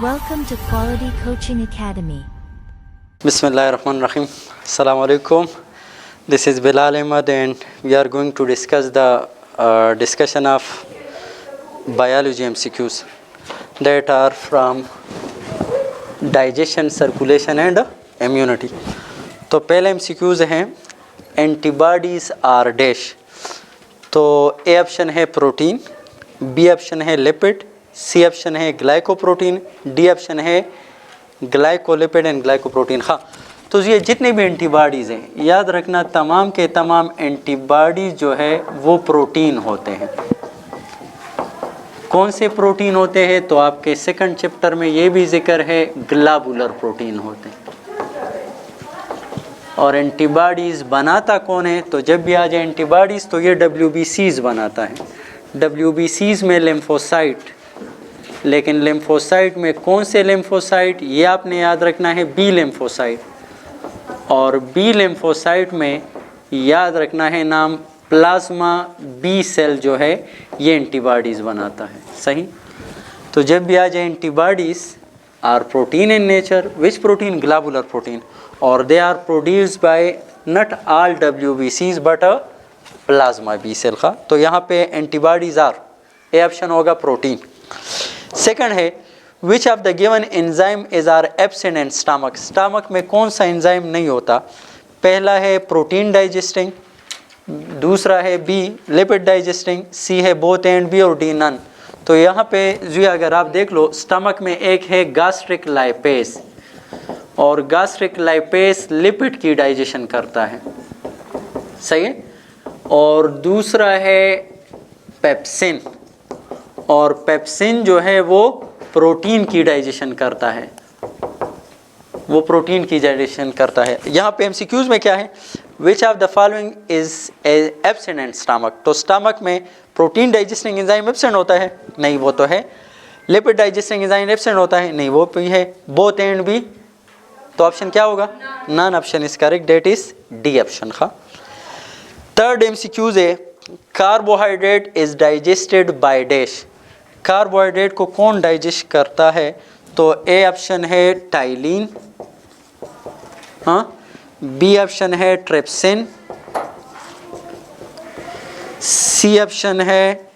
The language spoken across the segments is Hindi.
Welcome to Quality Coaching Academy. Bismillahirrahmanirrahim. Assalamu alaikum. This is Bilal Ahmad and we are going to discuss the discussion of biology MCQs that are from digestion, circulation and immunity. तो पहले MCQs हैं एंटीबॉडीज़ आर डैश. तो ए ऑप्शन है प्रोटीन, बी ऑप्शन है लिपिड, सी ऑप्शन है ग्लाइकोप्रोटीन, डी ऑप्शन है ग्लाइकोलिपिड एंड ग्लाइकोप्रोटीन. हाँ, तो ये जितने भी एंटीबॉडीज़ हैं याद रखना तमाम के तमाम एंटीबॉडीज़ जो है वो प्रोटीन होते हैं. कौन से प्रोटीन होते हैं तो आपके सेकंड चैप्टर में ये भी जिक्र है, ग्लोबुलर प्रोटीन होते हैं. और एंटीबॉडीज़ बनाता कौन है तो जब भी आ जाए एंटीबॉडीज़ तो ये WBCs बनाता है. WBCs में लिम्फोसाइट, लेकिन लिम्फोसाइट में कौन से लिम्फोसाइट ये आपने याद रखना है, बी लिम्फोसाइट. और बी लिम्फोसाइट में याद रखना है नाम प्लाज्मा बी सेल जो है ये एंटीबॉडीज़ बनाता है. सही. तो जब भी आ जाए antibodies are protein in nature, which protein, globular protein, और they are produced by not all WBCs but plasma B cell का. तो यहाँ पे एंटीबॉडीज़ आर, ए ऑप्शन होगा प्रोटीन. सेकंड है which of the given enzyme is are absent in stomach. Stomach में कौन सा एंजाइम नहीं होता. पहला है प्रोटीन डाइजेस्टिंग, दूसरा है बी लिपिड डाइजेस्टिंग, सी है बोथ एंड बी और डी नन. तो यहाँ पे जी अगर आप देख लो स्टमक में एक है गैस्ट्रिक लाइपेस, और गैस्ट्रिक लाइपेस लिपिड की डाइजेशन करता है. सही है. और दूसरा है पेप्सिन, और पेप्सिन जो है वो प्रोटीन की डाइजेशन करता है, वो प्रोटीन की डाइजेशन करता है. यहाँ पे MCQs में क्या है, which of the following is absent in stomach. तो स्टमक में प्रोटीन डाइजेस्टिंग एंजाइम एब्सेंट होता है, नहीं वो तो है. लिपिड डाइजेस्टिंग एंजाइम एब्सेंट होता है, नहीं वो भी है. बोथ एंड बी, तो ऑप्शन क्या होगा, none option is correct, that is D option का. थर्ड MCQs है carbohydrate is digested by dash. Carbohydrate को कौन डाइजेस्ट करता है तो ए ऑप्शन है टाइलिन, हाँ, बी ऑप्शन है ट्रिप्सिन, सी ऑप्शन है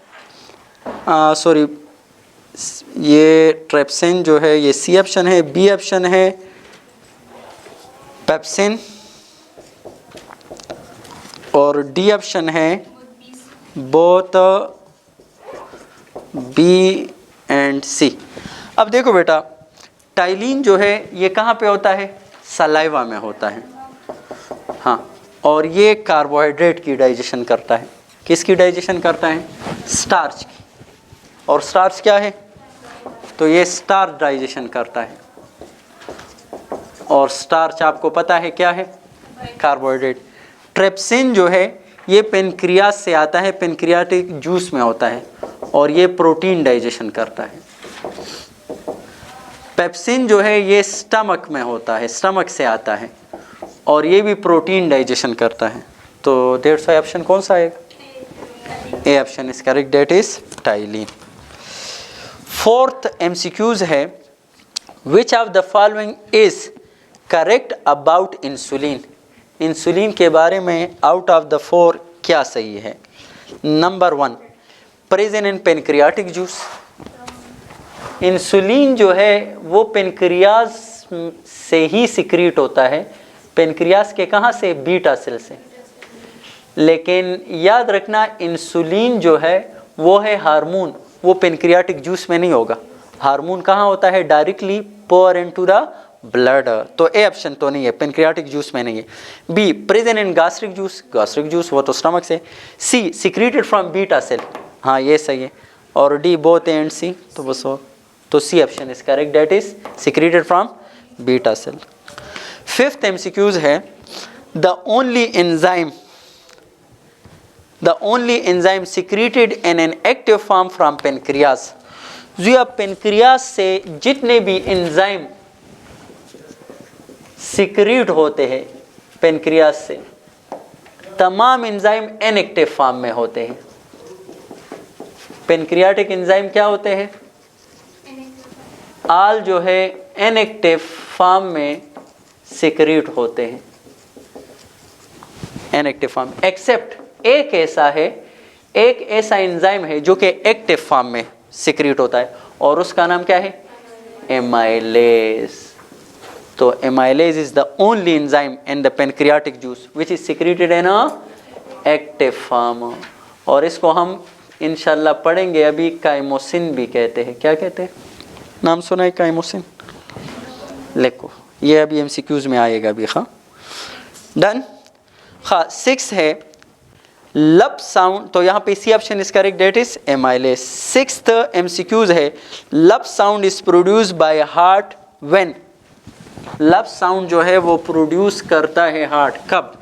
सॉरी ये ट्रिप्सिन जो है ये सी ऑप्शन है, बी ऑप्शन है पेप्सिन, और डी ऑप्शन है बोथ बी एंड सी. अब देखो बेटा टाइलिन जो है ये कहाँ पे होता है, सलाइवा में होता है. हाँ, और ये कार्बोहाइड्रेट की डाइजेशन करता है. किसकी डाइजेशन करता है, स्टार्च की. और स्टार्च क्या है तो ये स्टार्च डाइजेशन करता है. और स्टार्च आपको पता है क्या है, कार्बोहाइड्रेट. ट्रिप्सिन जो है ये पेनक्रियास से आता है, पेनक्रियाटिक जूस में होता है, और ये प्रोटीन डाइजेशन करता है. पेप्सिन जो है ये स्टमक में होता है, स्टमक से आता है, और ये भी प्रोटीन डाइजेशन करता है. तो दैट्स व्हाई ऑप्शन कौन सा है, A option is correct, that is ptyalin. Fourth MCQs है which of the following is correct about insulin. Insulin के बारे में आउट ऑफ द फोर क्या सही है. Number 1 present in pancreatic juice. Insulin जो है वो पेनक्रियास से ही सिक्रीट होता है, पेनक्रियास के कहाँ से, बीटा सेल से. लेकिन याद रखना इंसुलिन जो है वो है हार्मोन, वो पेनक्रियाटिक जूस में नहीं होगा. हार्मोन कहाँ होता है, directly pour into the blood. तो ए ऑप्शन तो नहीं है, पेनक्रियाटिक जूस में नहीं है. Be present in gastric juice, gastric juice वो तो स्टमक से. सी सिक्रीटेड फ्रॉम बीटा सेल, हाँ ये सही है. और डी बोथ एंड सी, तो बस हो, तो C option is correct, that is secreted from beta cell. Fifth MCQs है the only enzyme secreted in an active form from pancreas. जो अब पेनक्रियास से जितने भी एंजाइम सिक्रीट होते हैं पेनक्रियास से, तमाम एंजाइम इनएक्टिव फॉर्म में होते हैं. पेनक्रियाटिक एंजाइम क्या होते हैं, आल जो है इनएक्टिव फॉर्म में सिक्रीट होते हैं, इनएक्टिव फॉर्म, एक्सेप्ट एक ऐसा है, एक ऐसा एंजाइम है जो कि एक्टिव फॉर्म में सिक्रीट होता है और उसका नाम क्या है, एमाइलेज। तो amylase is the only enzyme in the pancreatic juice which is secreted in a active form, और इसको हम इंशाल्लाह पढ़ेंगे अभी, काइमोसिन भी कहते हैं। क्या कहते हैं, नाम सुना है काइमोसिन, लिखो, ये अभी एमसीक्यूज में आएगा अभी। हाँ डन। हाँ 6 है लब साउंड, तो यहाँ पे C option is correct, that is amylase. 6th MCQs है lub sound is produce by heart when, lub sound जो है वो प्रोड्यूस करता है हार्ट कब,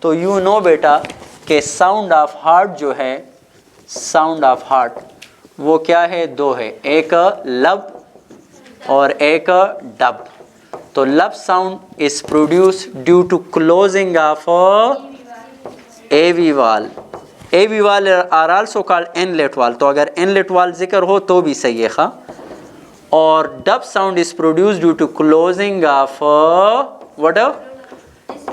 तो यू नो बेटा कि साउंड ऑफ हार्ट जो है, साउंड ऑफ हार्ट वो क्या है, दो है, एक लब और एक डब। तो lub sound is produce due to closing of AV valve, AV valve are also called inlet वाल, तो अगर इनलेट वाल जिक्र हो तो भी सही है। हाँ, और dub sound is produce due to closing of what,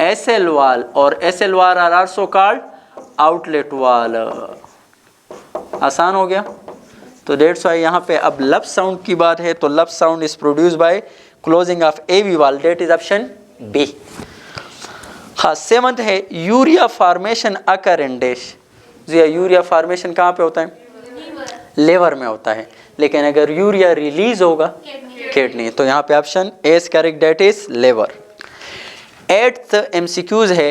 SL valve, और SL valve are also called outlet वाल। आसान हो गया। तो डेट्स वाई यहाँ पे अब लब साउंड की बात है, तो lub sound is produce by closing of AV valve, that is option B. हाँ 7th है urea formation occur in dash, urea formation कहाँ पे होता है, लेवर में होता है, लेकिन अगर यूरिया रिलीज होगा किडनी, तो यहाँ पे option A is correct, that is liver. 8th MCQs है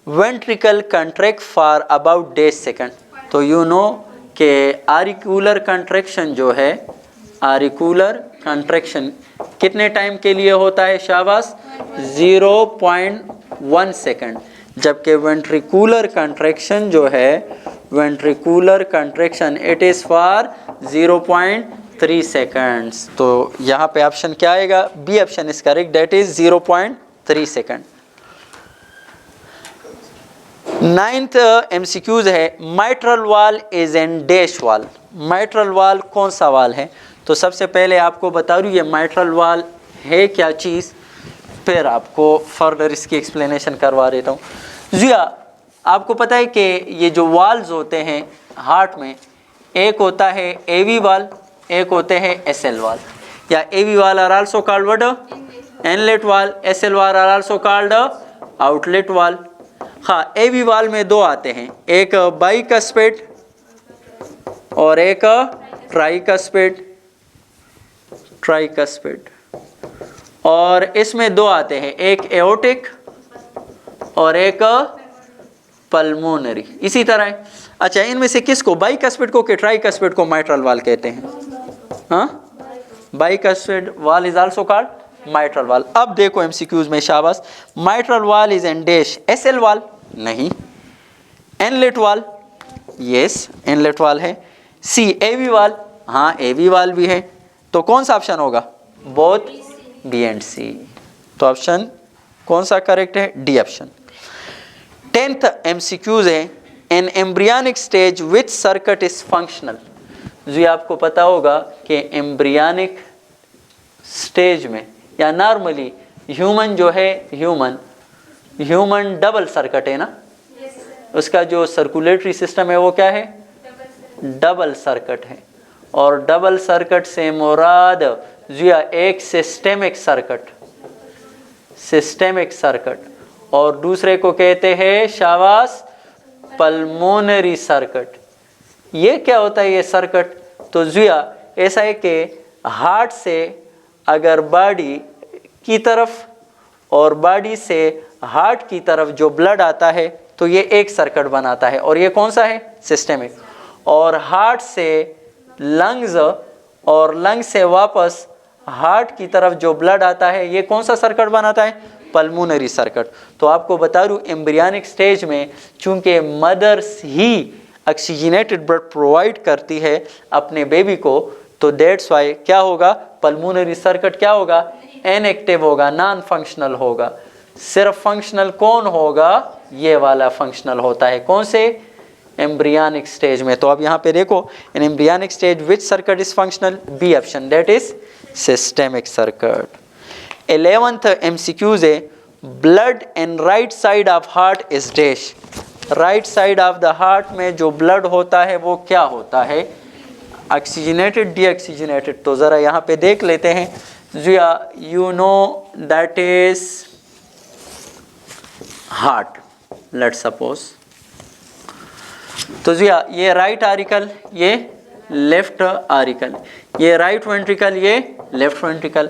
ventricle contract for about days second, तो यू नो कि आरिकुलर कंट्रैक्शन जो है, आरिकुलर कंट्रैक्शन कितने टाइम के लिए होता है, शाबाश, 0.1 सेकंड, जबकि वेंट्रिकुलर कंट्रैक्शन जो है, ventricular contraction it is for 0.3 seconds. तो यहाँ पे ऑप्शन क्या आएगा, B option is correct, that is 0.3 second. 9th MCQs है mitral valve is an dash valve, mitral valve कौन सा वाल है, तो सबसे पहले आपको बता दूँ ये माइट्रल वाल है क्या चीज़, फिर आपको फर्दर इसकी एक्सप्लेनेशन करवा देता हूँ। जिया आपको पता है कि ये जो वाल्स होते हैं हार्ट में, एक होता है एवी वाल, एक होते हैं एसएल वाल, या AV valve are also called what, inlet valve, SL valve are also called outlet valve. हाँ एवी वाल में दो आते हैं, एक बाइकस्पेड और एक ट्राइकस्पेड, ट्राइकस्पेड, और इसमें दो आते हैं, एक एओर्टिक और एक पल्मोनरी, इसी तरह है। अच्छा इनमें से किसको, बाइकस्पेड को कि ट्राइकस्पेड को माइट्रल वाल कहते हैं, हाँ बाइकस्पेड वाल इज आल्सो कॉल्ड माइट्रल वाल। अब देखो एमसीक्यूज में, शाबाश, mitral valve is an dash, SL वाल नहीं, इनलेट वाल, यस इनलेट वाल है, सी एवी वाल, हाँ एवी वाल भी है, तो कौन सा ऑप्शन होगा, बोथ बी एंड सी, तो ऑप्शन कौन सा करेक्ट है, डी ऑप्शन। 10th एमसीक्यूज है an embryonic stage which circuit is functional, जो आपको पता होगा कि एम्ब्रियनिक स्टेज में या नॉर्मली ह्यूमन जो है, ह्यूमन डबल सर्किट है ना, उसका जो सर्कुलेटरी सिस्टम है वो क्या है, डबल सर्किट है, और डबल सर्किट से मुराद जिया एक सिस्टेमिक सर्किट, सिस्टेमिक सर्किट, और दूसरे को कहते हैं शाबाश पल्मोनरी सर्किट। ये क्या होता है ये सर्किट, तो जिया ऐसा है कि हार्ट से अगर बॉडी की तरफ और बॉडी से हार्ट की तरफ जो ब्लड आता है तो ये एक सर्किट बनाता है, और ये कौन सा है, सिस्टेमिक, और हार्ट से लंग्स और लंग्स से वापस हार्ट की तरफ जो ब्लड आता है ये कौन सा सर्किट बनाता है, पल्मोनरी सर्किट। तो आपको बता दूं एम्ब्रियनिक स्टेज में चूंकि मदर्स ही ऑक्सीजनेटेड ब्लड प्रोवाइड करती है अपने बेबी को, तो दैट्स वाई क्या होगा, पल्मोनरी सर्किट क्या होगा, इनएक्टिव होगा, नॉन फंक्शनल होगा। सिर्फ फंक्शनल कौन होगा, ये वाला फंक्शनल होता है, कौन से, एम्ब्रियनिक स्टेज में। तो अब यहाँ पे देखो in embryonic stage which circuit is functional, B option, that is systemic circuit. 11th MCQs है blood in right side of heart is dash. Right side of the heart में जो ब्लड होता है वो क्या होता है? Oxygenated, deoxygenated. तो ज़रा यहाँ पे देख लेते हैं। You know that is heart, let suppose. तो जिया ये राइट आरिकल, ये लेफ्ट आरिकल, ये राइट वेंट्रिकल, ये लेफ्ट वेंट्रिकल।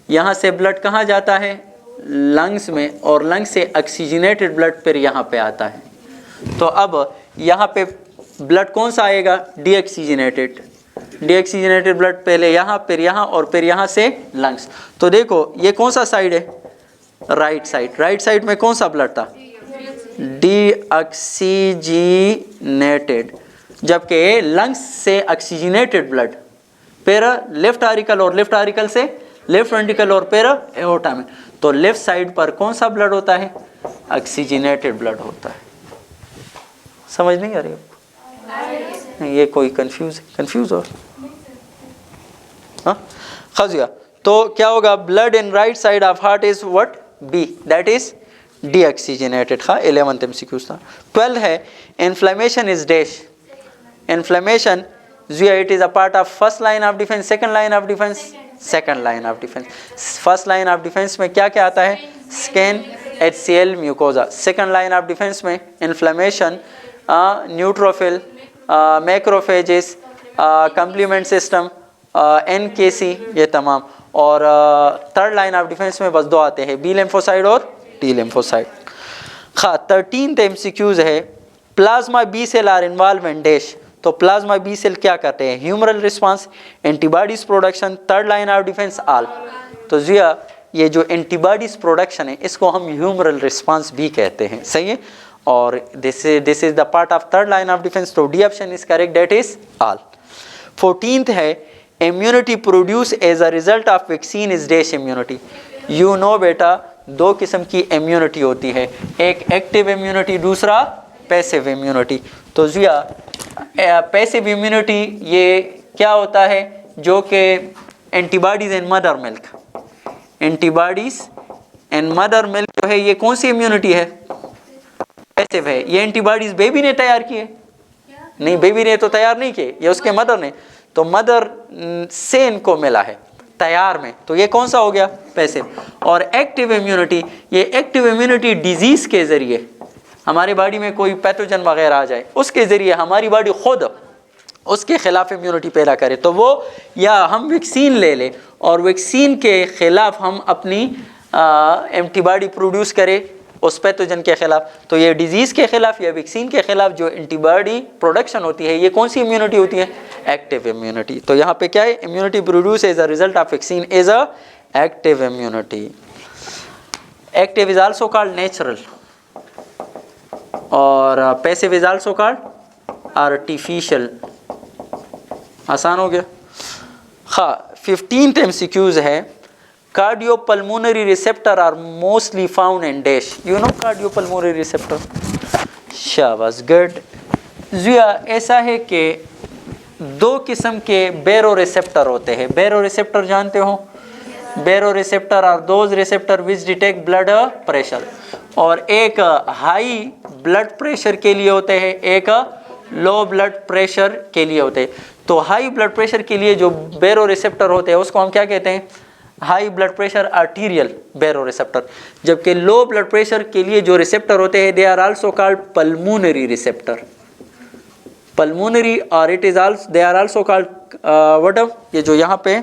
यहाँ से ब्लड कहाँ जाता है? लंग्स में, और लंग्स से ऑक्सीजनेटेड ब्लड फिर यहाँ पे आता है। तो अब यहाँ पे ब्लड कौन सा आएगा? डीऑक्सीजनेटेड। डीऑक्सीजनेटेड ब्लड पहले यहाँ, फिर यहाँ, और फिर यहाँ से लंग्स। तो देखो ये कौन सा साइड है? Right side. राइट साइड में कौन सा ब्लड था? डीऑक्सीजनेटेड। जबकि लंग्स से ऑक्सीजनेटेड ब्लड, फिर लेफ्ट आरिकल, और लेफ्ट आरिकल से लेफ्ट वेंट्रिकल, और फिर एओर्टा में। तो लेफ्ट साइड पर कौन सा ब्लड होता है? ऑक्सीजनेटेड ब्लड होता है। समझ नहीं आ रही आपको? ये कोई कंफ्यूज हो? हाँ, खजिया। तो क्या होगा? Blood in right side of heart is what? B, that is deoxygenated. हाँ, 11th MCQ था। 12 है inflammation is dash. Inflammation it is a part of first line of defence, second line of defence, second line of defence. First line of defence में क्या क्या आता है? Skin, HCl, mucosa. Second line of defence में inflammation, neutrophil, macrophages, complement system, NKC, ये तमाम। और थर्ड लाइन ऑफ डिफेंस में बस दो आते हैं, बी लिम्फोसाइट और टी लिम्फोसाइट। 13th MCQs है plasma B cell are involve in dash. तो प्लाज्मा बी सेल क्या करते हैं? Humoral response, antibodies production, third line of defence, all. तो जिया ये जो एंटीबॉडीज प्रोडक्शन है इसको हम ह्यूमरल रिस्पांस भी कहते हैं, सही है। और this is the part of third line of defence. तो D option is correct, that is all. 14th है immunity produce as a result of vaccine is dash immunity. You know बेटा, दो किस्म की इम्यूनिटी होती है, एक एक्टिव इम्यूनिटी, दूसरा पैसिव इम्यूनिटी। तो जिया पैसिव इम्यूनिटी ये क्या होता है? जो कि antibodies and mother milk. Antibodies and mother milk जो है ये कौन सी इम्यूनिटी है? पैसिव है। ये एंटीबॉडीज बेबी ने तैयार किए? नहीं, बेबी ने तो तैयार नहीं किए, ये उसके मदर ने। तो मदर से इनको मिला है तैयार में, तो ये कौन सा हो गया? पैसिव। और एक्टिव इम्यूनिटी, ये एक्टिव इम्यूनिटी डिजीज के जरिए, हमारी बॉडी में कोई पैथोजन वगैरह आ जाए उसके ज़रिए हमारी बॉडी खुद उसके ख़िलाफ़ इम्यूनिटी पैदा करे। तो वो या हम वैक्सीन ले लें और वैक्सीन के ख़िलाफ़ हम अपनी एंटीबॉडी प्रोड्यूस करें उस पैथोजन के ख़िलाफ़। तो ये डिजीज़ के ख़िलाफ़ या वैक्सीन के ख़िलाफ़ जो एंटीबॉडी प्रोडक्शन होती है ये कौन सी इम्यूनिटी होती है? Active immunity. तो यहाँ पे क्या है? Immunity produce as a result of vaccine is a active immunity. Active is also called natural और passive is also called artificial. आसान हो गया। हाँ, 15th MCQs है cardiopulmonary receptor are mostly found in dash. You know cardiopulmonary receptor? शाबाश, गुड। जिया ऐसा है कि दो किस्म के बैरो रिसेप्टर होते हैं। बैरो रिसेप्टर जानते हो? Baro receptor are those receptor which detect blood pressure. और एक हाई ब्लड प्रेशर के लिए होते हैं, एक लो ब्लड प्रेशर के लिए होते हैं। तो हाई ब्लड प्रेशर के लिए जो बैरो रिसेप्टर होते हैं उसको हम क्या कहते हैं? High blood pressure arterial baro receptor. जबकि लो ब्लड प्रेशर के लिए जो रिसेप्टर होते हैं they are also called pulmonary receptor. Pulmonary और it is also they are also called what? ये जो यहाँ पे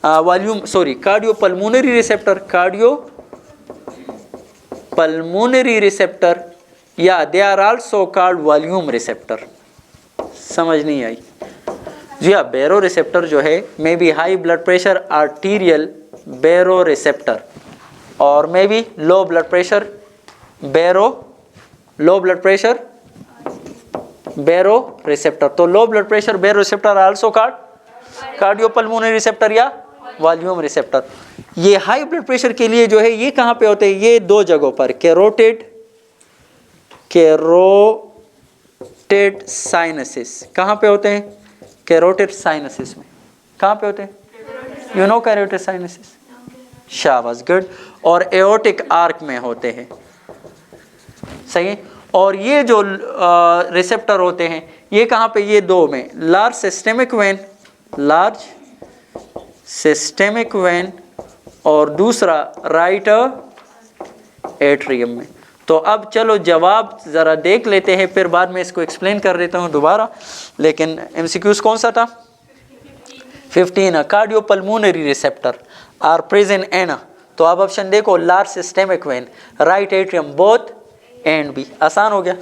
volume cardio pulmonary receptor, cardio pulmonary receptor या they are also called volume receptor. समझ नहीं आई? जी हाँ, बैरो रिसेप्टर जो है may be high blood pressure arterial baro receptor और may be low blood pressure baro receptor. तो low blood pressure baro receptor also called cardiopulmonary receptor या वॉल्यूम रिसेप्टर। ये हाई ब्लड प्रेशर के लिए जो है ये कहाँ पे होते हैं? ये दो जगहों पर, कैरोटेड साइनसिस। कहाँ पे होते हैं? कैरोटेड साइनसिस में। कहाँ पे होते हैं? यू नो कैरोटिसाइनसिस, शाबाश, गुड। और एओर्टिक आर्क में होते हैं, सही है। और ये जो रिसेप्टर होते हैं ये कहाँ पे, ये दो में, large systemic when, large systemic when, और दूसरा राइट एट्रियम में। तो अब चलो जवाब ज़रा देख लेते हैं, फिर बाद में इसको एक्सप्लेन कर देता हूँ दोबारा। लेकिन एमसीक्यूज कौन सा था? 15 cardiopulmonary receptor are present in. तो अब ऑप्शन देखो, large systemic vein, right atrium, both and B. आसान हो गया।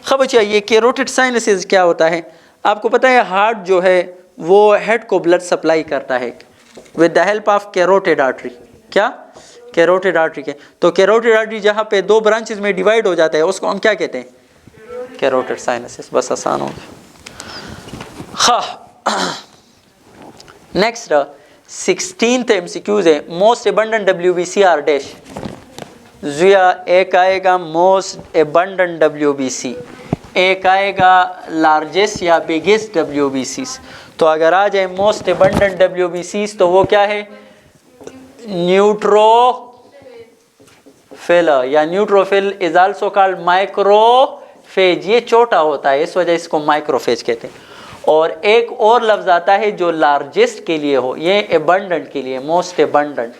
खब अच्छा, ये कैरोटिड साइनसिस क्या होता है? आपको पता है हार्ट जो है वो हेड को ब्लड सप्लाई करता है with the help of carotid artery. क्या? कैरोटिड आर्टरी के। तो कैरोटिड आर्टरी जहाँ पे दो ब्रांचेस में डिवाइड हो जाता है उसको हम क्या कहते हैं? Carotid sinuses. बस आसान हो गया। हाँ, नेक्स्ट 16th एमसीक्यूज है, most abundant WBC are dash. जिया एक आएगा मोस्ट एबंडेंट डब्ल्यूबीसी, एक आएगा लार्जेस्ट या बिगेस्ट डब्ल्यूबीसीज। तो अगर आ जाए मोस्ट एबंडेंट डब्ल्यूबीसीज तो वो क्या है? न्यूट्रोफिल, या neutrophil is also called macrophage. ये छोटा होता है इस वजह इसको माइक्रोफेज कहते हैं। और एक और लफ्ज आता है जो लार्जेस्ट के लिए हो, ये एबंडेंट के लिए, मोस्ट एबंडेंट।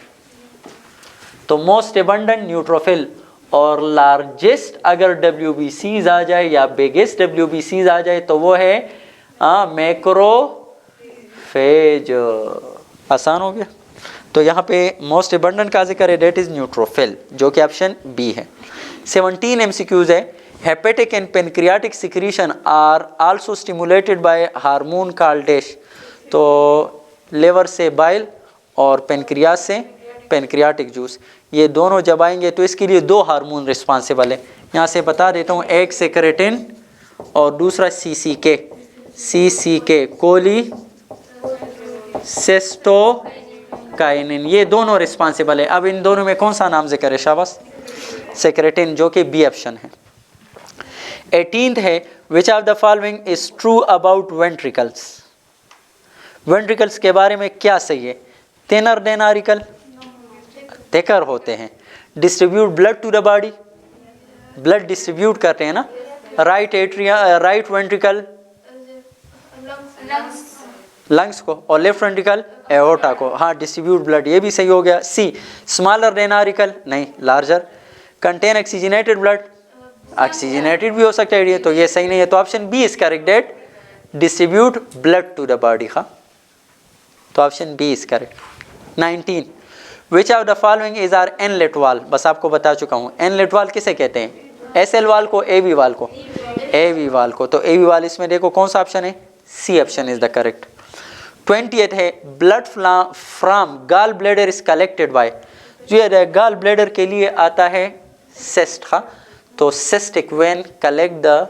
तो मोस्ट एबंडेंट न्यूट्रोफिल, और लार्जेस्ट अगर डब्ल्यूबीसीज आ जाए या बिगेस्ट डब्ल्यूबीसीज आ जाए तो वो है मैक्रोफेज। आसान हो गया। तो यहाँ पे मोस्ट एबंडेंट का जिक्र है, डेट इज न्यूट्रोफिल, जो कि ऑप्शन बी है। 17 एमसीक्यूज है, hepatic and pancreatic secretion are also stimulated by hormone called dash. तो लिवर से बाइल और पेनक्रियास से पेनक्रियाटिक जूस, ये दोनों जब आएंगे तो इसके लिए दो हार्मोन रिस्पॉन्सिबल है। यहाँ से बता देता हूँ, एक सेक्रेटिन और दूसरा सीसीके, कोली सेस्टोकाइनिन, ये दोनों रिस्पॉन्सिबल है। अब इन दोनों में कौन सा नाम जिक्र है? शाबाश, सेक्रेटिन, जो कि बी ऑप्शन है। 18th है, which of the following is true about ventricles. Ventricles के बारे में क्या सही है? थिनर देन ऑरिकल, थिकर होते हैं। Distribute blood to the body, blood distribute करते हैं ना। Right atrium, right ventricle lungs को, और लेफ्ट वेंट्रिकल एओर्टा को। हाँ, डिस्ट्रीब्यूट ब्लड, ये भी सही हो गया। सी स्मॉलर देन ऑरिकल, नहीं, larger. Contain oxygenated blood, oxygenated भी हो सकता है, तो ये सही नहीं है। तो option B is correct, that distribute blood to the body. हाँ, तो option B is correct. 19 which of the following is are inlet wall. बस आपको बता चुका हूँ, इनलेट वाल किसे कहते हैं? एसएल वाल को, एवी वाल को, एवी वाल को। तो एवी वाल, इसमें देखो कौन सा ऑप्शन है? C option is the correct. 20th है, blood from gall bladder is collected by. जो ये गॉल ब्लैडर के लिए आता है सिस्ट। हाँ, तो cystic vein collect the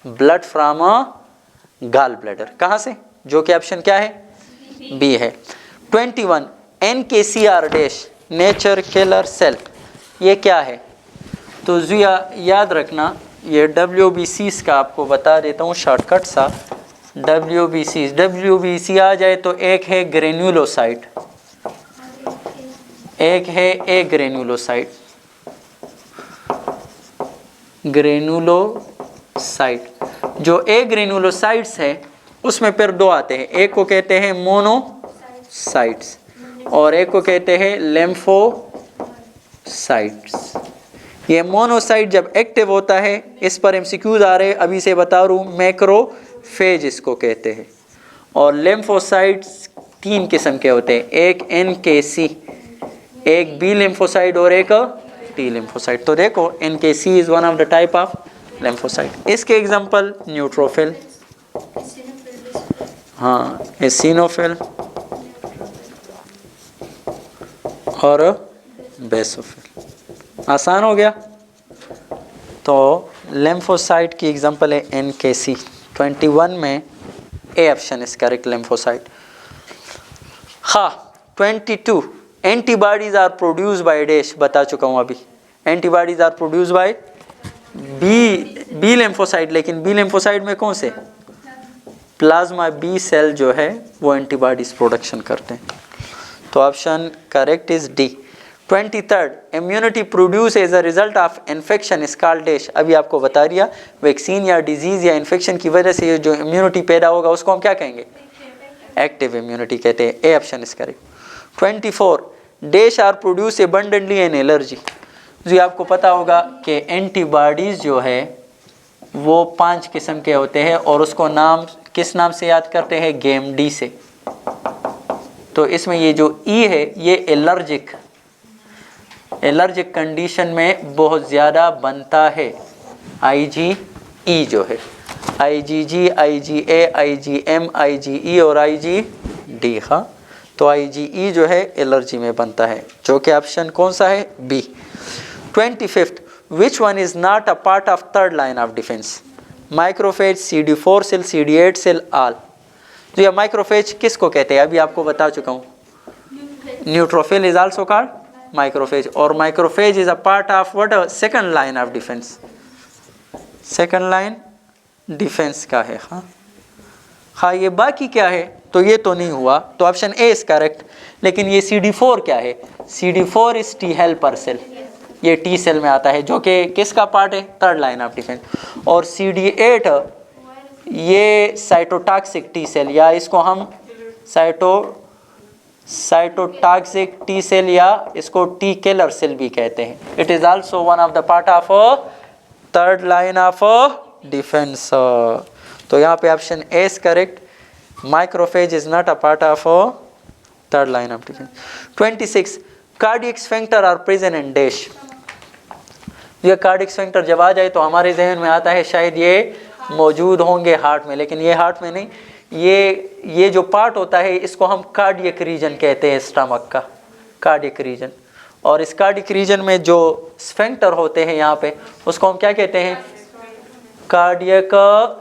blood from gall bladder, कहाँ से? जो कि ऑप्शन क्या है? बी है। 21 NKCR dash, nature killer cell, ये क्या है? तो जिया याद रखना, ये WBCs का आपको बता देता हूँ शॉर्टकट सा। WBC आ जाए तो एक है ग्रेन्युलोसाइट, एक है ए ग्रेन्युलोसाइट, ग्रेनुलोसाइट। जो ए ग्रेनुलोसाइट्स है उसमें फिर दो आते हैं, एक को कहते हैं मोनोसाइट्स और एक को कहते हैं लिम्फोसाइट्स। ये मोनोसाइट जब एक्टिव होता है, इस पर एमसीक्यूज आ रहे, अभी से बता रहा हूँ, मैक्रोफेज इसको कहते हैं। और लिम्फोसाइट्स तीन किस्म के होते हैं, एक NKC, एक बी लिम्फोसाइट और एक टी लिम्फोसाइट। तो देखो NKC is one of the type of lymphocyte. इसके एग्जांपल न्यूट्रोफिल, हाँ, एसिनोफिल और बेसोफिल। आसान हो गया। तो लिम्फोसाइट की एग्जांपल है NKC। 21 में A option is correct, lymphocyte. हाँ, 22 antibodies are produce by dash, बता चुका हूँ अभी। Antibodies are produce by B lymphocyte, लेकिन बी लिम्फोसाइट में कौन से? प्लाज्मा बी सेल जो है वो एंटीबॉडीज प्रोडक्शन करते हैं। तो option correct is D. 23rd, immunity produce as a result of infection is called dash. अभी आपको बता दिया, वैक्सीन या डिजीज या इन्फेक्शन की वजह से जो इम्यूनिटी पैदा होगा उसको हम क्या कहेंगे? एक्टिव इम्यूनिटी कहते हैं। A option is correct. 24, dash are produce abundantly an allergy. जी आपको पता होगा कि एंटीबॉडीज जो है वो 5 किस्म के होते हैं और उसको नाम किस नाम से याद करते हैं? गेम डी से। तो इसमें ये जो ई है ये एलर्जिक कंडीशन में बहुत ज़्यादा बनता है। IgE जो है IgG, IgA, IgM, IgE और IgD। हाँ, तो IgE जो है एलर्जी में बनता है, जो कि ऑप्शन कौन सा है? B. 25th, which one is not a part of third line of defence? Microphage, CD4 cell, CD8 cell, all. तो ये माइक्रोफेज किसको कहते हैं? अभी आपको बता चुका हूँ। Neutrophil is also called microphage, और microphage is a part of what? Second line of defence. Second line defence का है। हाँ, ये बाकी क्या है? तो ये तो नहीं हुआ, तो ऑप्शन ए इज करेक्ट। लेकिन ये CD4 क्या है? CD4 is T helper cell, ये टी सेल में आता है, जो कि किसका पार्ट है? Third line of defence. और CD8 ये साइटोटॉक्सिक टी सेल, या इसको हम साइटोटॉक्सिक टी सेल या इसको टी किलर सेल भी कहते हैं। It is also one of the part of third line of defence. तो यहाँ पे option A is correct. Macrophage is not a part of third line of defence. 26, cardiac sphincter are present in dash. ये कार्डियक स्फिंक्टर जब आ जाए तो हमारे जहन में आता है शायद ये मौजूद होंगे हार्ट में, लेकिन ये हार्ट में नहीं। ये जो पार्ट होता है इसको हम कार्डियक रीजन कहते हैं, स्टमक का कार्डियक रीजन। और इस कार्डियक रीजन में जो स्फिंक्टर होते हैं यहाँ पे, उसको हम क्या कहते हैं? कार्डियक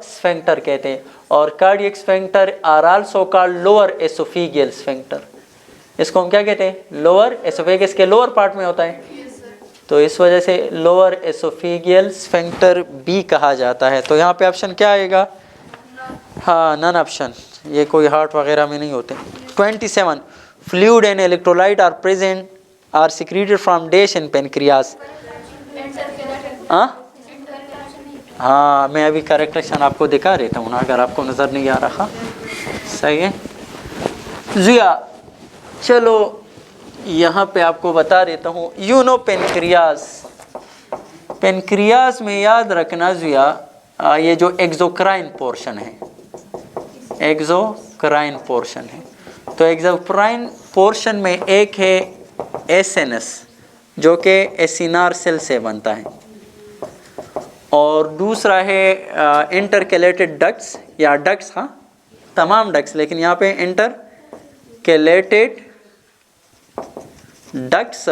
स्फिंक्टर कहते हैं। और cardiac sphincter are also called lower oesophageal sphincter. इसको हम क्या कहते हैं? लोअर एसोफेगस के लोअर पार्ट में होता है, तो इस वजह से लोअर एसोफेगियल स्फिंक्टर भी कहा जाता है। तो यहाँ पे ऑप्शन क्या आएगा? हाँ, नन ऑप्शन, ये कोई हार्ट वगैरह में नहीं होते। 27, fluid and electrolyte are present are secreted from dash in pancreas. हाँ, मैं अभी करेक्टेशन आपको दिखा रहता हूँ ना, अगर आपको नज़र नहीं आ रहा। सही है जिया। चलो यहाँ पे आपको बता देता हूँ। पेनक्रियास में याद रखना जिया, ये जो एक्सोक्राइन पोर्शन है, एक्सोक्राइन पोर्शन है, तो एक्सोक्राइन पोर्शन में एक है एसएनएस जो कि एसिनार सेल से बनता है, और दूसरा है इंटरकैलेटेड डक्ट्स या डक्ट्स। हाँ, तमाम डक्ट्स, लेकिन यहाँ पे इंटरकैलेटेड डक्ट्स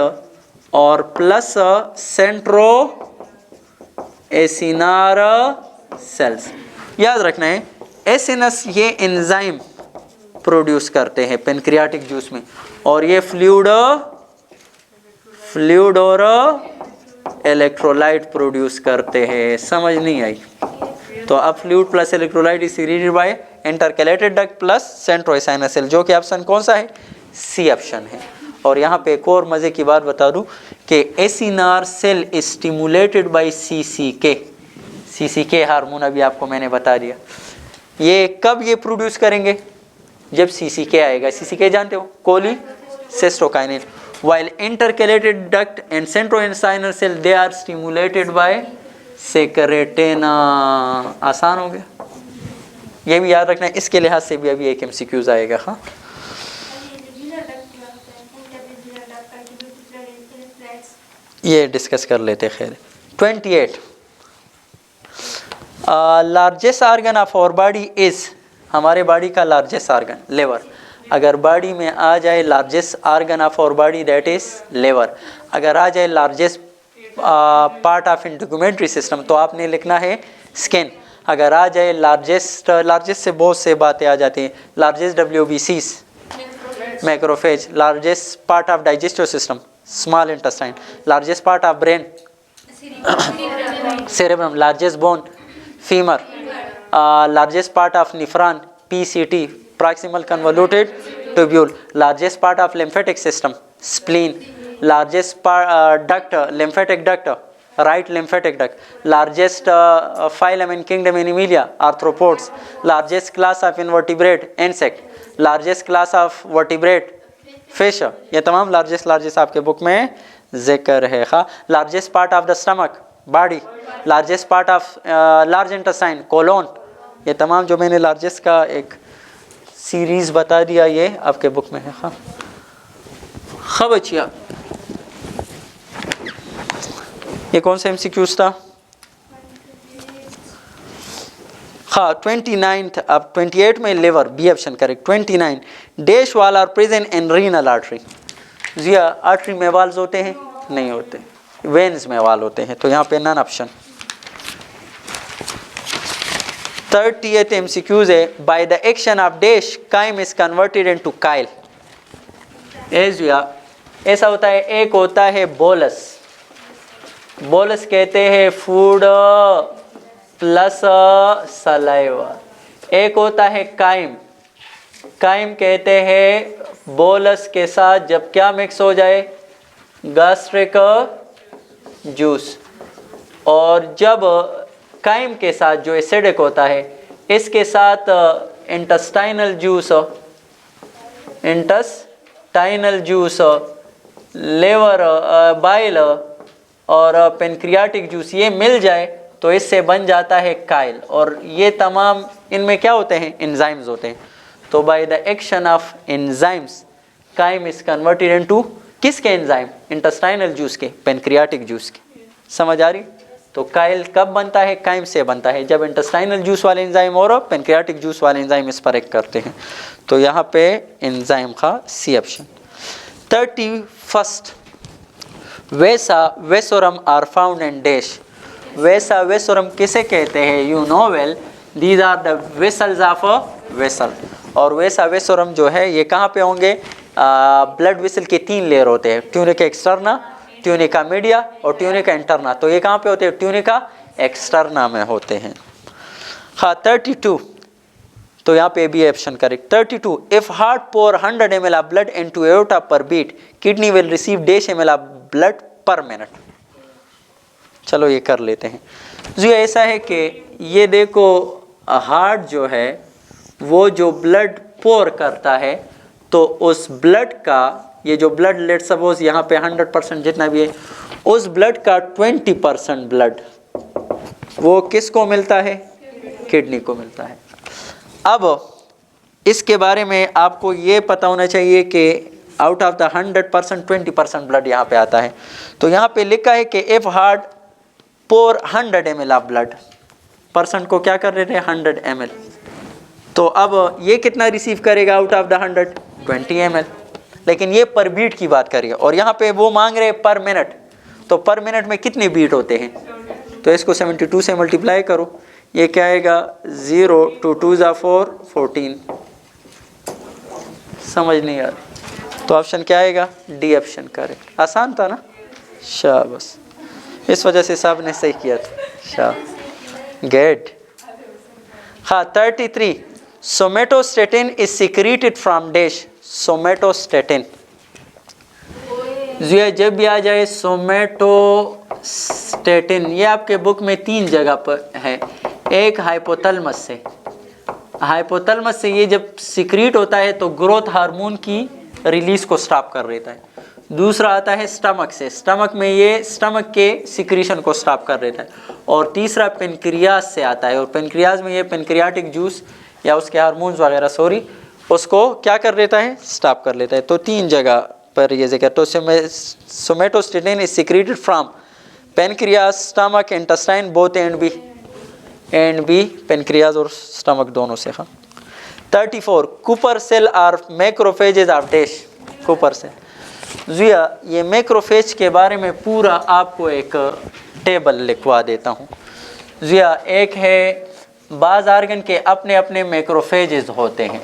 और प्लस सेंट्रो एसिनार सेल्स। याद रखना है, एसिनस ये एंजाइम प्रोड्यूस करते हैं पेनक्रियाटिक जूस में, और ये फ्लूइड और इलेक्ट्रोलाइट प्रोड्यूस करते हैं। समझ नहीं आई? तो अब fluid plus electrolyte is secreted by intercalated duct plus centroacinar cell, जो कि ऑप्शन कौन सा है? सी ऑप्शन है। और यहाँ पे एक और मज़े की बात बता दूँ कि acinar cell is stimulated by CCK hormone. अभी आपको मैंने बता दिया। ये कब ये प्रोड्यूस करेंगे? जब CCK आएगा। CCK जानते हो? Cholecystokinin. While intercalated duct and centroinsular cell they are stimulated by secretin। आसान हो गया, ये भी याद रखना है। इसके लिहाज से भी अभी एक MCQs आएगा। हाँ, ये डिस्कस कर लेते। खैर 28, largest organ of our body is, हमारे बॉडी का लार्जेस्ट आर्गन लेवर। अगर बॉडी में आ जाए largest organ of our body that is liver, अगर आ जाए largest part of integumentary system तो आपने लिखना है स्किन। अगर आ जाए लार्जेस्ट से बहुत से बातें आ जाती हैं। Largest WBCs macrophage, largest part of digestive system small intestine, largest part of brain cerebrum, largest bone femur, largest part of nephron PCT proximal convoluted tubule. Largest part of lymphatic system spleen. Largest duct lymphatic duct right lymphatic duct. Largest phylum in kingdom Animalia arthropods. Largest class of invertebrate insect. Largest class of vertebrate fish. ये तमाम largest आपके बुक में जिक्र है. हाँ, largest part of the stomach body. Largest part of large intestine colon. ये तमाम जो मैंने largest का एक सीरीज बता दिया ये आपके बुक में है. हाँ हाँ बच्चिया, ये कौन सा एमसीक्यूज था? हाँ 29th. अब 28 में liver, B option correct. 29 dash valve are present in renal artery. जिया आर्टरी में वाल्स होते हैं? नहीं होते. वेन्स में वाल होते हैं, तो यहाँ पे नन ऑप्शन. 30th एमसीक्यूज है. By the action of dash chyme is converted into chyle. ऐसा होता है. एक होता है बोलस. बोलस कहते हैं फूड प्लस सलाइवा. एक होता है काइम. काइम कहते हैं बोलस के साथ जब क्या मिक्स हो जाए? Gastric juice. और जब काइम के साथ जो एसिडिक होता है इसके साथ इंटेस्टाइनल जूस, लेवर, बाइल और पेनक्रियाटिक जूस ये मिल जाए तो इससे बन जाता है काइल. और ये तमाम इनमें क्या होते हैं? एंजाइम्स होते हैं. तो by the action of enzymes chyme is converted into किसके एंजाइम? इंटेस्टाइनल जूस के, पेनक्रियाटिक जूस के. समझ आ रही? तो काइल कब बनता है? काइम से बनता है जब इंटेस्टाइनल जूस वाले एंजाइम और पेनक्रियाटिक जूस वाले एंजाइम इस पर एक्ट करते हैं. तो यहाँ पे एंजाइम का सी option. 31st vasa vasorum are found in dash. Vasa vasorum किसे कहते हैं? You know well, these are the vessels of a vessel. और वैसा वेसोरम जो है ये कहाँ पे होंगे? ब्लड वेसल के 3 लेयर होते हैं. ट्यूनिका एक्सटर्ना, ट्यूनिका मीडिया और ट्यूनिका इंटरना. तो ये कहाँ पे होते हैं? ट्यूनिका एक्सटर्ना में होते हैं. हाँ 32. तो यहाँ पे B option correct. 32 if heart pour 100 ml of blood into aorta per beat, kidney will receive dash ml of blood per minute. चलो ये कर लेते हैं. जो ऐसा है कि ये देखो हार्ट जो है वो जो ब्लड पोर करता है तो उस ब्लड का ये जो ब्लड लेट सपोज यहाँ पे 100% जितना भी है उस ब्लड का 20% ब्लड वो किसको मिलता है? किडनी को मिलता है. अब इसके बारे में आपको ये पता होना चाहिए कि आउट ऑफ द 100% 20% ब्लड यहाँ पे आता है. तो यहाँ पे लिखा है कि if heart pour 100 ml of blood, percent को क्या कर रहे थे? 100 ml. तो अब ये कितना रिसीव करेगा आउट ऑफ द 100? 20 ml. लेकिन ये पर बीट की बात करिए और यहाँ पे वो मांग रहे पर मिनट. तो पर मिनट में कितने बीट होते हैं? तो इसको 72 से मल्टीप्लाई करो. ये क्या आएगा? 0 2 2 4 14. समझ नहीं आ रही? तो ऑप्शन क्या आएगा? D option correct. आसान था ना? शाबाश, इस वजह से साहब ने सही किया था. शाबाश, गुड. हाँ 33 somatostatin is secreted from dash. Somatostatin जब भी आ जाए सोमेटोस्टेटिन ये आपके बुक में 3 जगह पर है. एक हाइपोथैलेमस से. हाइपोथैलेमस से ये जब सिक्रीट होता है तो ग्रोथ हार्मोन की रिलीज को स्टॉप कर देता है. दूसरा आता है स्टमक से. स्टमक में ये स्टमक के सिक्रीशन को स्टॉप कर देता है. और तीसरा पेनक्रियाज से आता है और पेनक्रियाज में ये पेनक्रियाटिक जूस या उसके हार्मोन्स वगैरह उसको क्या कर देता है? स्टॉप कर लेता है. तो 3 जगह पर ये जिक्र. तो somatostatin is secreted from pancreas, stomach, intestine both and B pancreas और स्टमक दोनों से. हाँ 34 Kupffer cell are macrophages of dash. Kupffer cell जिया ये मैक्रोफेज के बारे में पूरा आपको एक टेबल लिखवा देता हूँ. जिया एक है बाज आर्गन के अपने अपने मैक्रोफेजेज होते हैं.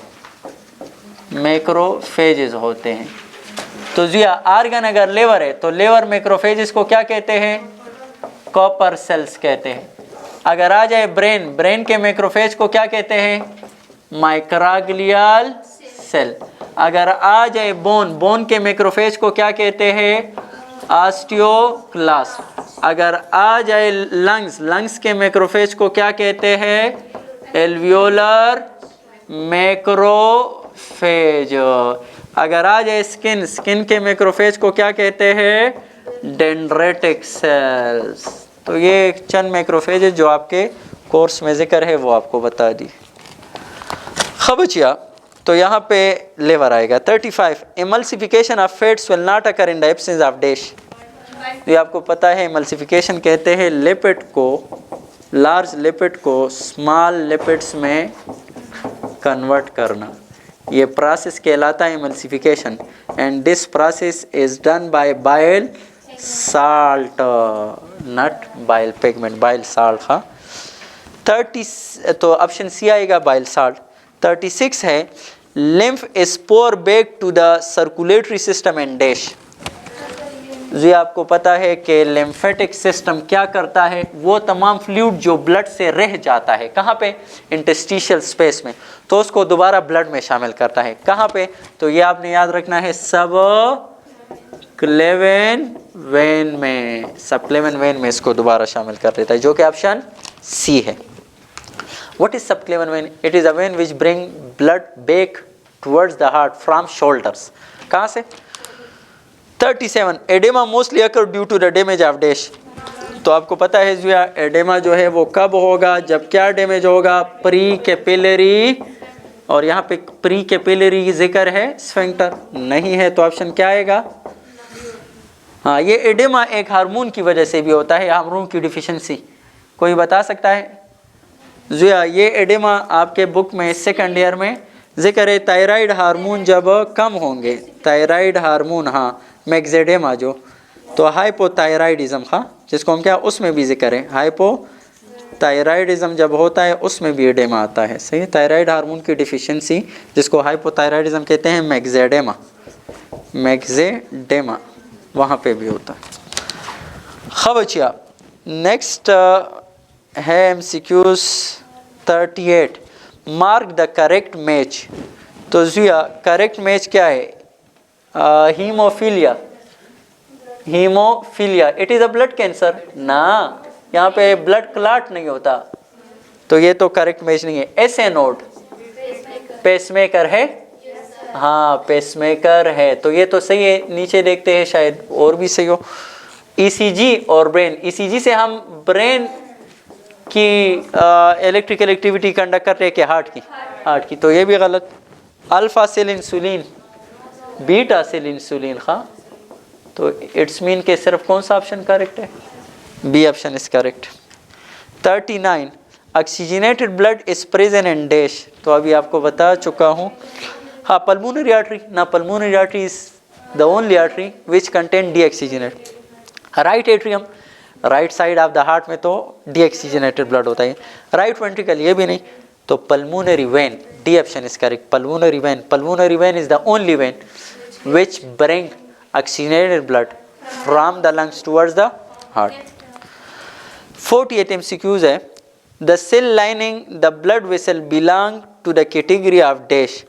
मैक्रोफेजेज होते हैं. तो जिया आर्गन अगर लेवर है तो लेवर मैक्रोफेजेस को क्या कहते हैं? कॉपर सेल्स कहते हैं. अगर आ जाए ब्रेन, ब्रेन के मैक्रोफेज को क्या कहते हैं? Microglial cell. अगर आ जाए बोन, बोन के मैक्रोफेज को क्या कहते हैं? ऑस्टियोक्लास्ट। अगर आ जाए लंग्स, लंग्स के मैक्रोफेज को क्या कहते हैं? Alveolar macrophage. अगर आ जाए स्किन, स्किन के मैक्रोफेज को क्या कहते हैं? Dendritic cells. तो ये चंद मैक्रोफेज है जो आपके कोर्स में जिक्र है, वो आपको बता दी। खबचिया, तो यहाँ पे लेवर आएगा। 35 emulsification of fats will not occur in the absence of dash. ये आपको पता है इमल्सिफिकेशन कहते हैं लिपिड को, लार्ज लिपिड को स्मॉल लिपिड्स में कन्वर्ट करना। ये प्रोसेस कहलाता है emulsification and this process is done by bile salt, not bile pigment, bile salt. हाँ 30, तो ऑप्शन सी आएगा बाइल साल्ट। 36 है lymph is pour back to the circulatory system and dash। जी आपको पता है कि लिम्फेटिक सिस्टम क्या करता है? वो तमाम फ्लूइड जो ब्लड से रह जाता है, कहाँ पे? इंटरस्टिशियल स्पेस में, तो उसको दोबारा ब्लड में शामिल करता है। कहाँ पे? तो ये आपने याद रखना है, सब क्लेवन वेन में, सब क्लेवन वेन में इसको दोबारा शामिल कर देता है, जो कि ऑप्शन सी है। What is subclavian vein? It is a vein which bring blood back towards the heart from shoulders। कहाँ से? 37 edema mostly occur due to the damage of dash। तो आपको पता है जो एडेमा जो है वो कब होगा? जब क्या डैमेज होगा? Pre capillary. और यहाँ पे प्री कैपिलरी की जिक्र है, स्फिंक्टर नहीं है, तो ऑप्शन क्या आएगा? हाँ, ये एडेमा एक हार्मोन की वजह से भी होता है, हार्मोन की डिफिशिएंसी। कोई बता सकता है? जुया, ये एडेमा आपके बुक में सेकंड ईयर में जिक्र है, थायराइड हार्मोन जब कम होंगे, थायराइड हार्मोन, हाँ मैक्सेडेमा जो, तो हाइपोथायराइडिज्म, हाँ जिसको हम क्या, उसमें भी जिक्र है, हाइपोथायराइडिज्म जब होता है उसमें भी एडेमा आता है। सही, थायराइड हार्मोन की डिफिशिएंसी जिसको हाइपोथायराइडिज्म कहते हैं, मैक्सेडेमा, मैक्सेडेमा वहाँ पे भी होता है। खबचिया, नेक्स्ट है MCQs 38 mark the correct match. तो जुया करेक्ट मैच क्या है? Haemophilia, haemophilia it is a blood cancer ना, यहाँ पे ब्लड क्लॉट नहीं होता, तो ये तो करेक्ट मैच नहीं है। ऐसे नोट पेसमेकर है, हाँ पेसमेकर है, तो ये तो सही है। नीचे देखते हैं शायद और भी सही हो। ईसीजी और ब्रेन, ईसीजी से हम ब्रेन की इलेक्ट्रिकल एक्टिविटी कंडक्ट कर रहे हैं कि हार्ट की, तो ये भी गलत। Alpha cell insulin, beta cell insulin, हाँ, तो इट्स मीन के सिर्फ कौन सा ऑप्शन करेक्ट है? B option is correct. 39 oxygenated blood is present in dash. तो अभी आपको बता चुका हूँ, हाँ पल्मोनरी आर्टरी ना, pulmonary artery is the only artery which contain deoxygenate. Right atrium, right side of the heart में तो डीऑक्सीजनेटेड ब्लड होता है। राइट वेंट्रिकल, ये भी नहीं, तो pulmonary vein, D option is correct. Pulmonary vein, pulmonary vein is the only vein which bring oxygenated blood from the lungs towards the heart. 48 MCQs है, the cell lining the blood vessel belong to the category of dash.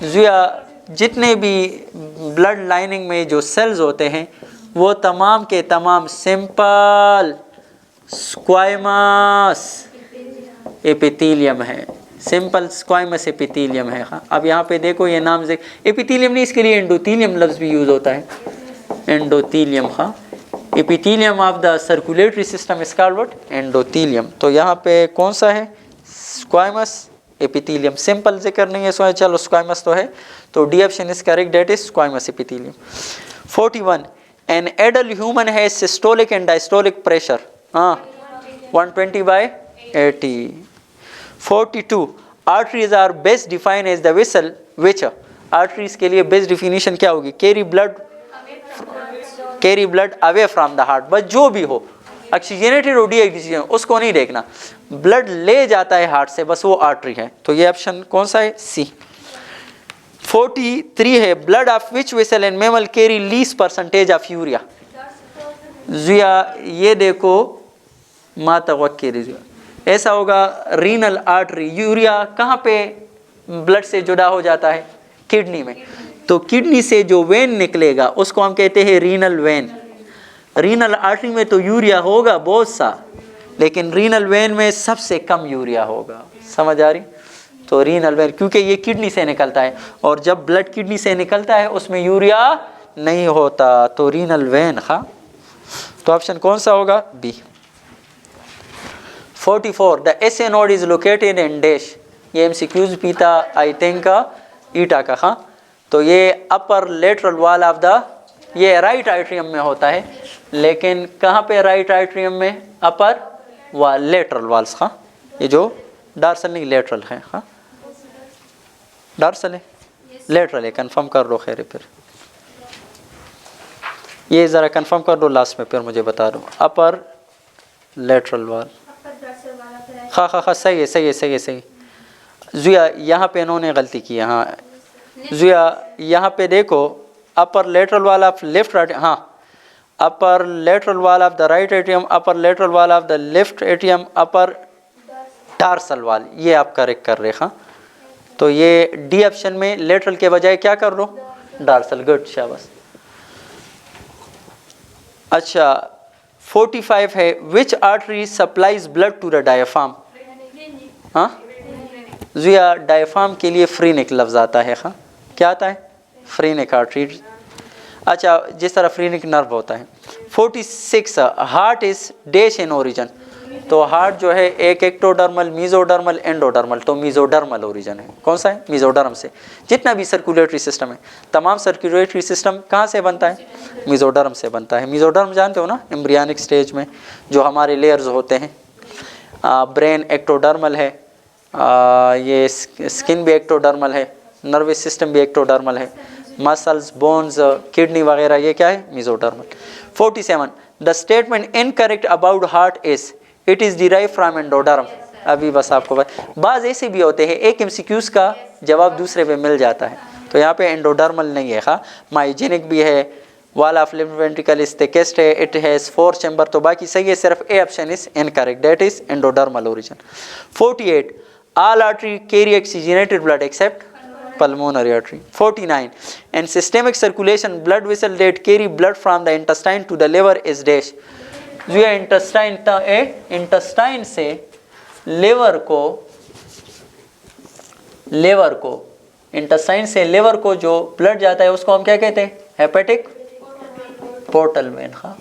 जितने भी ब्लड लाइनिंग में जो सेल्स होते हैं वो तमाम के तमाम सिंपल स्क्वाइमस एपिथेलियम है, सिंपल स्क्वाइमस एपिथेलियम है। हाँ, अब यहाँ पे देखो ये नाम से एपिथेलियम नहीं, इसके लिए एंडोथेलियम लफ्ज़ भी यूज़ होता है, एंडोथेलियम। हाँ, epithelium of the circulatory system is called what? Endothelium. तो यहाँ पे कौन सा है? स्क्वाइमस एपिथेलियम। सिंपल जिक्र नहीं है, सो चलो स्क्वाइमस तो है, तो D option is correct, that is squamous epithelium. 41 an adult human has systolic and diastolic pressure, हाँ 120/80। 42 arteries are best define as the vessel which, arteries के लिए बेस्ट डिफिनीशन क्या होगी? Carry blood away from the heart. बस जो भी हो, ऑक्सीजनेटेड और डीऑक्सीजनेटेड उसको नहीं देखना, ब्लड ले जाता है हार्ट से, बस वो आर्टरी है। तो ये ऑप्शन कौन सा है? सी। 43 है, blood of which vessel and mammal carry least percentage of urea. ये देखो मातवक्किर, ऐसा होगा रीनल आर्टरी। यूरिया कहाँ पे ब्लड से जुड़ा हो जाता है? किडनी में। तो किडनी से जो वेन निकलेगा उसको हम कहते हैं रीनल वेन। रीनल आर्टरी में तो यूरिया होगा बहुत सा, लेकिन रीनल वेन में सबसे कम यूरिया होगा। समझ आ रही? तो रीनल वेन, क्योंकि ये किडनी से निकलता है, और जब ब्लड किडनी से निकलता है उसमें यूरिया नहीं होता, तो रीनल वेन। हाँ, तो ऑप्शन कौन सा होगा? B. 44 the S A node is located in dash. ये एमसीक्यूज भी था आई थिंक ईटा का। हाँ, तो ये upper lateral wall of the, ये राइट आइट्रियम में होता है, लेकिन कहाँ पे राइट आइट्रियम में? Upper wall, lateral walls. हाँ, ये जो डार्सल नहीं लेटरल है। हाँ, डार्सल है, लेटरल है, कंफर्म कर लो। खैर फिर ये ज़रा कंफर्म कर दो लास्ट में, फिर मुझे बता दो। अपर लेटरल वॉल। हाँ हाँ हाँ, सही है सही है सही है सही। जुया यहाँ पे इन्होंने गलती की है। हाँ जुया, यहाँ पे देखो, upper lateral wall of left right, हाँ, upper lateral wall of the right atrium, upper lateral wall of the left atrium, upper dorsal wall, ये आप करेक्ट कर रहे। हाँ, तो ये डी ऑप्शन में लेटरल के बजाय क्या कर लो? डार्सल। गुड, शाबाश। अच्छा 45 है, which artery supplies blood to the diaphragm. हाँ जुया, डायफ्राम के लिए फ्रीनिक लफ्ज़ आता है। हाँ, क्या आता है? फ्रीनिक आर्टरी। अच्छा, जिस तरह फ्रीनिक नर्व होता है। 46 heart is dash in origin. तो हार्ट जो है एक एक्टोडर्मल, मीजोडर्मल, एंडोडर्मल, तो मीजोडर्मल ओरिजिन है। कौन सा है? मीजोडर्म से। जितना भी सर्कुलेटरी सिस्टम है, तमाम सर्कुलेटरी सिस्टम कहाँ से बनता है? मीजोडर्म से बनता है। मीजोडर्म जानते हो ना, एम्ब्रियनिक स्टेज में जो हमारे लेयर्स होते हैं। ब्रेन एक्टोडर्मल है, ये स्किन भी एक्टोडर्मल है, नर्वस सिस्टम भी एक्टोडर्मल है, मसल्स, बोन्स, किडनी वगैरह, ये क्या है? Mesodermal. 47 the statement incorrect about heart is it is derive from endoderm. अभी बस आपको बाज़ ऐसे भी होते हैं, एक एमसीक्यूज़ का जवाब दूसरे पे मिल जाता है, तो यहाँ पे एंडोडर्मल नहीं है। हाँ, माइजेनिक भी है, wall of left ventricle is thickest है, इट हैज़ 4 चैम्बर, तो बाकी सही है, सिर्फ A option is incorrect, that is endodermal origin. 48 all artery carry oxygenated blood except pulmonary artery. 49 and systemic circulation blood vessel that carry blood from the intestine to the liver is dash. जो ये इंटेस्टाइन था, इंटेस्टाइन से लिवर को इंटेस्टाइन से लिवर को जो ब्लड जाता है उसको हम क्या कहते हैं? Hepatic portal vein. हाँ,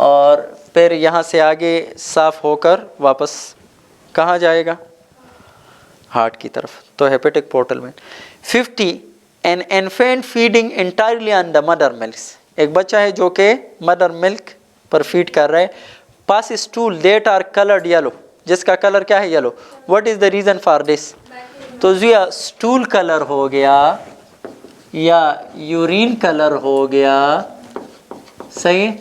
और फिर यहाँ से आगे साफ होकर वापस कहाँ जाएगा? हार्ट की तरफ, तो hepatic portal vein. 50 an infant feeding entirely on the mother milk. एक बच्चा है जो कि मदर मिल्क पर फीड कर रहा है, pass stool that are coloured yellow, जिसका कलर क्या है? Yellow. What is the reason for this? तो जिया, स्टूल कलर हो गया या यूरिन कलर हो गया, सही,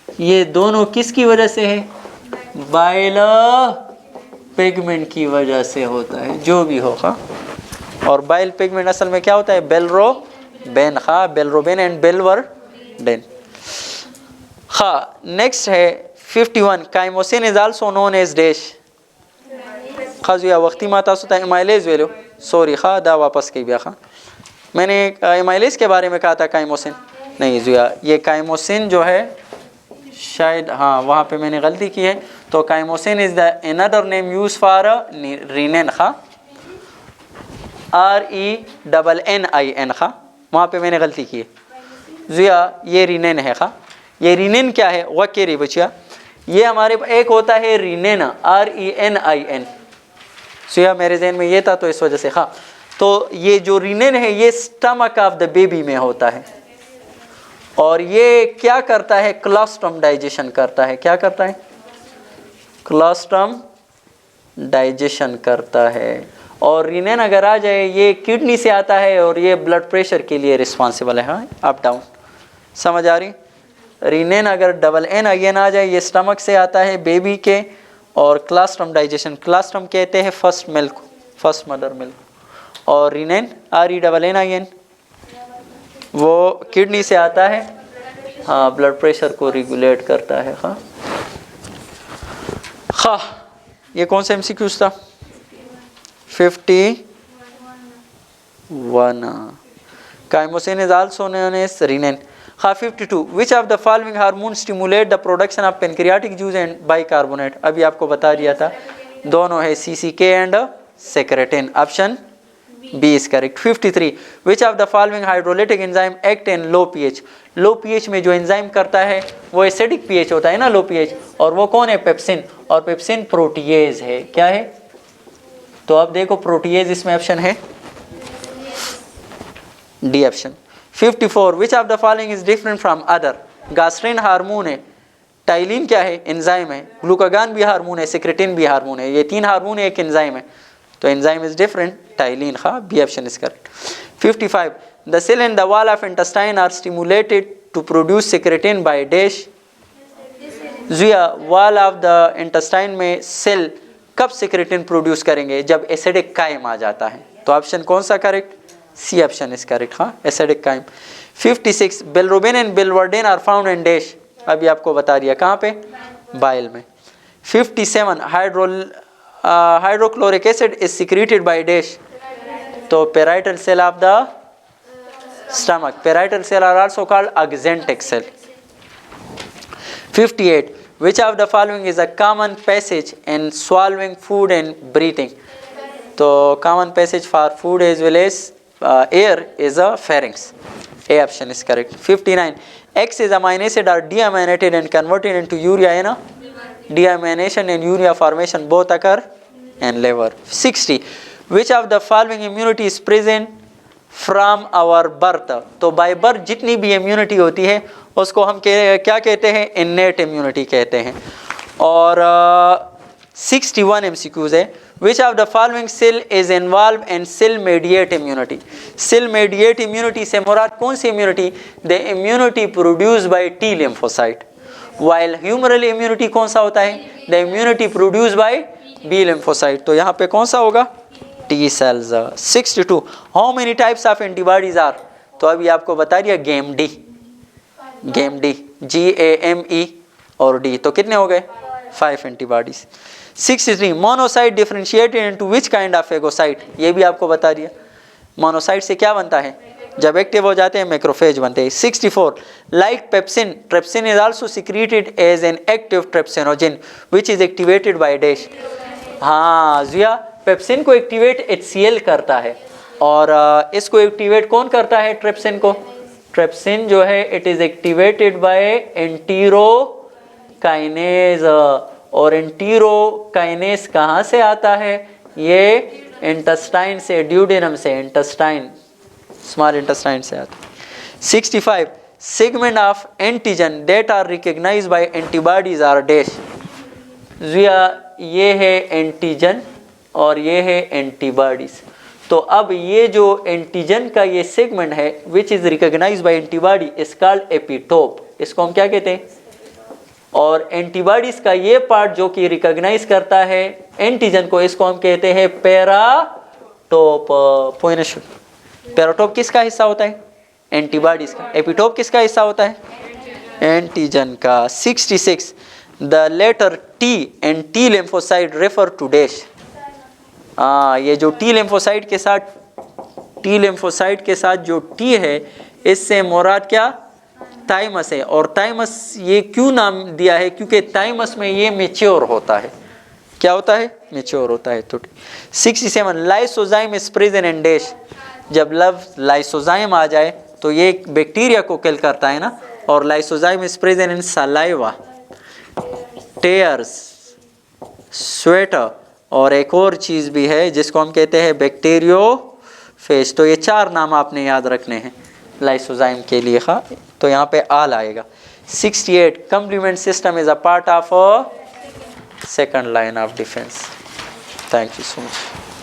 ये दोनों किसकी वजह से है? बाइल पिगमेंट की वजह से होता है, जो भी होगा। और बाइल पिगमेंट असल में क्या होता है? बेलरोबेन। हाँ, बेलरोबेन एंड बेलवर्डेन। हाँ, नेक्स्ट है 51 chymosin is also known as dash. खाजुया वक्ती माता सुता एमाइलेज वेलो, सॉरी खा दा वापस की बिया। खा, मैंने एमाइलेज के बारे में कहा था, काइमोसिन नहीं जुया। ये काइमोसिन जो है शायद, हाँ वहाँ पे मैंने गलती की है, तो chymosin is the another name use for rennin. खा, RENNIN। खा, वहाँ पे मैंने गलती की है जुया, ये रीनेन है। खा, ये रीनेन क्या है? वकेरी बचिया, ये हमारे एक होता है रीनेन, RENIN। जुया मेरे जहन में ये था, तो इस वजह से। हाँ, तो ये जो रीनेन है ये स्टमक ऑफ द बेबी में होता है, और ये क्या करता है? क्लोस्ट्रम डाइजेशन करता है। क्या करता है? क्लोस्ट्रम डाइजेशन करता है। और रीनेन अगर आ जाए, ये किडनी से आता है और ये ब्लड प्रेशर के लिए रिस्पॉन्सिबल है। हाँ, अप डाउन, समझ आ रही? रीनेन अगर NIN आ जाए, ये स्टमक से आता है बेबी के, और क्लोस्ट्रम डाइजेशन, क्लोस्ट्रम कहते हैं first milk, first mother milk, और रीनेन RENNIN वो किडनी से आता है। हाँ, ब्लड प्रेशर को रेगुलेट करता है। हाँ हाँ, ये कौन सा MCQ था? 51 1 chymosin is also known as renin. 52 which of the following hormones stimulate the production of pancreatic juice and bicarbonate? अभी आपको बता दिया था, दोनों है CCK and secretin. Option B is correct. 53 which of the following hydrolytic enzyme act in low pH? Low pH में जो एंजाइम करता है वो एसिडिक pH होता है ना, लो pH, और वो कौन है? पेप्सिन, और पेप्सिन प्रोटीएज है। क्या है? तो अब देखो प्रोटीएज इसमें ऑप्शन है D option. 54 which of the following is different from other? Gastrin hormone है, टाइलिन क्या है? एंजाइम है, ग्लूकागान भी हार्मोन है, सिक्रेटिन भी हार्मोन है, ये 3 हार्मोन है, एक एंजाइम है, तो एंजाइम इज डिफरेंट, टाइलिन। हाँ, B option is correct. 55 the cell and the wall of intestine are stimulated to produce secretin by dash? जुया, वॉल ऑफ द इंटेस्टाइन में सेल कब सिक्रेटिन प्रोड्यूस करेंगे? जब एसिडिक काइम आ जाता है। तो ऑप्शन कौन सा correct? C option is correct. हाँ, acidic chyme. 56 bilirubin and biliverdin are found in dash? अभी आपको बता दिया, कहाँ पे? बाइल में। 57 hydrochloric acid is secreted by dash? तो parietal cell of the stomach. Parietal cell are also called axanthic cell. 58 which of the following is a common passage in swallowing food and breathing? तो common passage for food as well as air is a pharynx. A option is correct. 59 X is amino acid are deaminated and converted into urea in a? Deamination and urea formation both occur in liver. 60 which of the following immunity is present from our birth? तो बाय बर्थ जितनी भी इम्यूनिटी होती है उसको हम क्या कहते हैं? इन्नेट इम्यूनिटी कहते हैं। और 61 MCQs है which of the following cell is involve in cell mediate immunity? Cell mediate immunity से मुराद कौन सी इम्यूनिटी? The immunity produce by T lymphocyte. While humoral immunity कौन सा होता है? The immunity produce by B lymphocyte. तो यहाँ पे कौन सा होगा? T cells. 62 how many types of antibodies are? तो अभी आपको बता दिया गेम डी, GAME और D, तो कितने हो गए? 5 antibodies. 63 monocyte differentiated into which kind of phagocyte? ये भी आपको बता दिया। मोनोसाइट से क्या बनता है? जब एक्टिव हो जाते हैं मैक्रोफेज बनते हैं। 64 like pepsin, trypsin is also secreted as an active trypsinogen which is activated by dash? हाँ जिया, पेप्सिन को एक्टिवेट HCl करता है, और इसको एक्टिवेट कौन करता है? ट्रिप्सिन को। ट्रिप्सिन जो है it is activated bye enterokinase, और एंटीरोकाइनेज कहाँ से आता है? ये इंटेस्टाइन से, ड्यूडेनम से, इंटेस्टाइन, स्मॉल इंटेस्टाइन से आता है। 65 segment of antigen that are recognized by antibodies are dash? ये है एंटीजन और ये है एंटीबॉडीज। तो अब ये जो एंटीजन का ये सेगमेंट है which is recognized by antibody is called epitope. इसको हम क्या कहते हैं? और एंटीबॉडीज का ये पार्ट जो कि रिकॉग्नाइज करता है एंटीजन को, इसको हम कहते हैं पैराटोप। पैराटोप किसका हिस्सा होता है? एंटीबॉडीज का। एपिटोप किसका हिस्सा होता है? एंटीजन का। 66 the letter T and T lymphocyte refer to dash? ये जो टी लिम्फोसाइट के साथ जो टी है इससे मुराद क्या? थाइमस है। और थाइमस ये क्यों नाम दिया है? क्योंकि थाइमस में ये मैच्योर होता है। क्या होता है? मैच्योर होता है। तो 67 lysozyme is present in dash? जब लफ्ज लाइसोजाइम आ जाए तो ये बैक्टीरिया को किल करता है ना, और lysozyme is present in saliva, tears, sweater, और एक और चीज़ भी है जिसको हम कहते हैं बैक्टीरियोफेज। तो ये 4 नाम आपने याद रखने हैं लाइसोजाइम के लिए। हाँ, तो यहाँ पे आल आएगा। 68 complement system is a part of second line of defence. Thank you so much.